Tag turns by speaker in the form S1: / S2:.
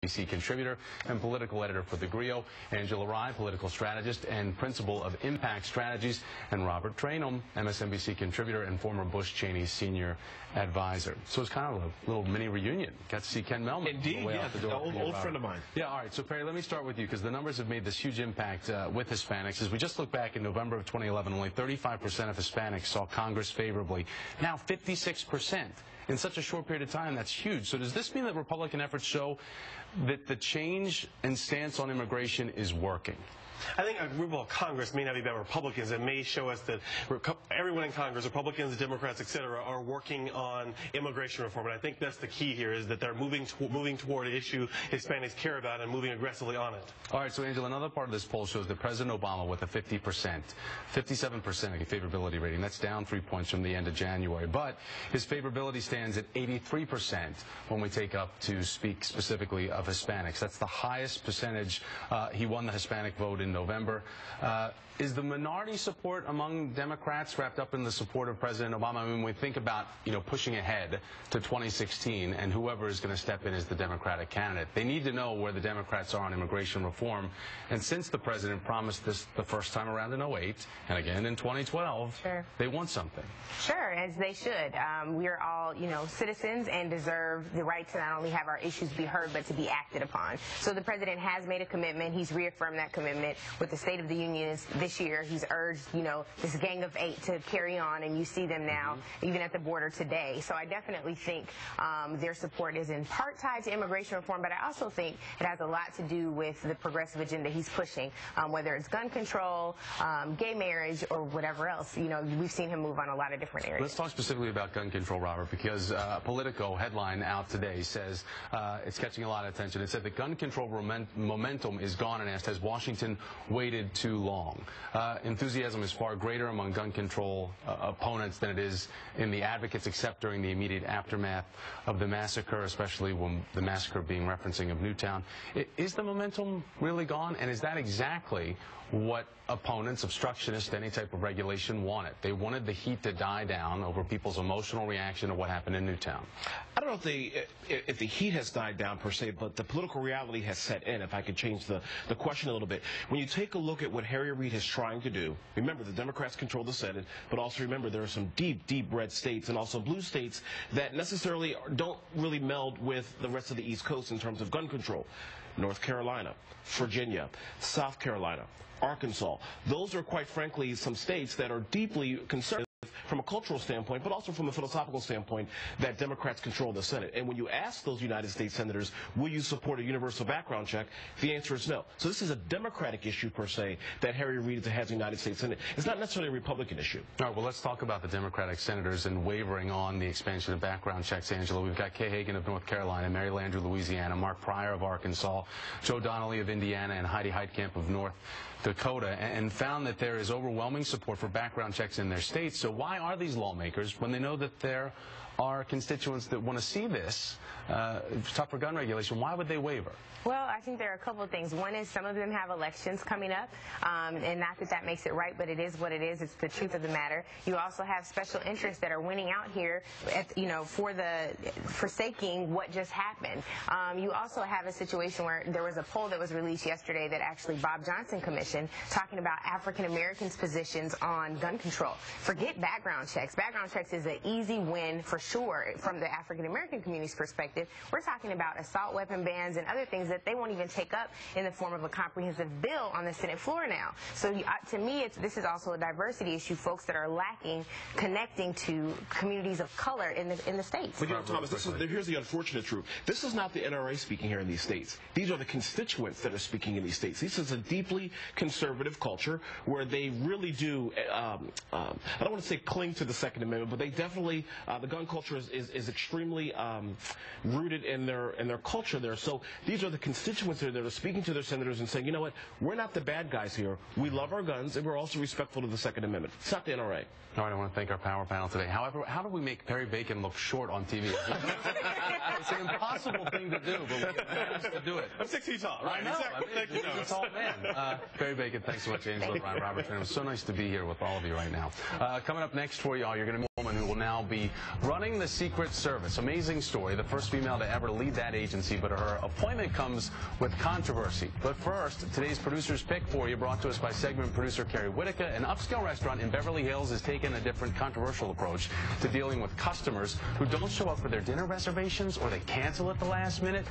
S1: MSNBC contributor and political editor for The Griot, Angela Rye, political strategist and principal of Impact Strategies, and Robert Trainum, MSNBC contributor and former Bush-Cheney senior advisor. So it's kind of a little mini reunion. Got to see Ken Melman.
S2: Indeed, yeah, an old friend of mine.
S1: Yeah, all right. So Perry, let me start with you because the numbers have made this huge impact with Hispanics. As we just look back in November of 2011, only 35% of Hispanics saw Congress favorably. Now 56%. In such a short period of time, that's huge. So does this mean that Republican efforts show that the change and stance on immigration is working?
S2: I think Congress may not be about Republicans. It may show us that everyone in Congress, Republicans, Democrats, etc., are working on immigration reform. And I think that's the key here, is that they're moving toward an issue Hispanics care about and moving aggressively on it.
S1: All right, so Angela, another part of this poll shows that President Obama with a 57% favorability rating. That's down 3 points from the end of January. But his favorability stands at 83% when we take up to speak specifically of Hispanics. That's the highest percentage. He won the Hispanic vote in November. Is the minority support among Democrats wrapped up in the support of President Obama? I mean, when we think about, pushing ahead to 2016 and whoever is going to step in as the Democratic candidate, they need to know where the Democrats are on immigration reform. And since the president promised this the first time around in 2008 and again in 2012,
S3: sure,
S1: they want something.
S3: Sure, as they should. We're all, citizens and deserve the right to not only have our issues be heard, but to be acted upon. So the president has made a commitment. He's reaffirmed that commitment with the State of the Union this year. He's urged, this gang of 8 to carry on, and you see them now, even at the border today. So I definitely think their support is in part tied to immigration reform, but I also think it has a lot to do with the progressive agenda he's pushing, whether it's gun control, gay marriage, or whatever else. We've seen him move on a lot of different areas.
S1: Let's talk specifically about gun control, Robert, because Politico headline out today says it's catching a lot of attention. It said the gun control momentum is gone, and asked, has Washington waited too long? Enthusiasm is far greater among gun control opponents than it is in the advocates, except during the immediate aftermath of the massacre, especially when the massacre being referencing of Newtown. Is the momentum really gone? And is that exactly what opponents, obstructionists, any type of regulation wanted? They wanted the heat to die down over people's emotional reaction to what happened in Newtown.
S4: I don't know if the heat has died down per se, but the political reality has set in, if I could change the question a little bit. When you take a look at what Harry Reid is trying to do, remember the Democrats control the Senate, but also remember there are some deep, deep red states and also blue states that necessarily don't really meld with the rest of the East Coast in terms of gun control. North Carolina, Virginia, South Carolina, Arkansas. Those are, quite frankly, some states that are deeply concerned from a cultural standpoint, but also from a philosophical standpoint, that Democrats control the Senate. And when you ask those United States senators, will you support a universal background check, the answer is no. So this is a Democratic issue, per se, that Harry Reid has in the United States Senate. It's not necessarily a Republican issue.
S1: All right, well, let's talk about the Democratic senators and wavering on the expansion of background checks, Angela. We've got Kay Hagan of North Carolina, Mary Landrieu, Louisiana, Mark Pryor of Arkansas, Joe Donnelly of Indiana, and Heidi Heitkamp of North Dakota, and found that there is overwhelming support for background checks in their states. So why are these lawmakers, when they know that there are constituents that want to see this tougher gun regulation, why would they waver?
S3: Well, I think there are a couple of things. One is some of them have elections coming up, and not that that makes it right, but it is what it is. It's the truth of the matter. You also have special interests that are winning out here, forsaking what just happened. You also have a situation where there was a poll that was released yesterday that actually Bob Johnson commissioned, talking about African Americans' positions on gun control. Forget background checks. Background checks is an easy win for sure from the African American community's perspective. We're talking about assault weapon bans and other things that they won't even take up in the form of a comprehensive bill on the Senate floor now. So to me, this is also a diversity issue, folks that are lacking connecting to communities of color in the states.
S4: But Thomas, here's the unfortunate truth. This is not the NRA speaking here in these states. These are the constituents that are speaking in these states. This is a deeply conservative culture where they really do, I don't want to say cling to the Second Amendment, but they definitely, the gun culture is extremely rooted in their culture there. So these are the constituents that are speaking to their senators and saying, you know what, we're not the bad guys here. We love our guns, and we're also respectful to the Second Amendment. It's not the NRA.
S1: All right, I want to thank our power panel today. However, how do we make Perry Bacon look short on TV? It's an impossible thing to do, but we managed to do it.
S2: I'm 6 feet tall. Right?
S1: I know.
S2: Exactly.
S1: Thank you. He's a tall man. Perry Bacon, thanks so much, Angela, Ryan, Robert. It was so nice to be here with all of you right now. Coming up next for y'all, you're going to Woman who will now be running the Secret Service. Amazing story. The first female to ever lead that agency, but her appointment comes with controversy. But first, today's producer's pick for you, brought to us by segment producer Carrie Whitaker. An upscale restaurant in Beverly Hills has taken a different controversial approach to dealing with customers who don't show up for their dinner reservations or they cancel at the last minute.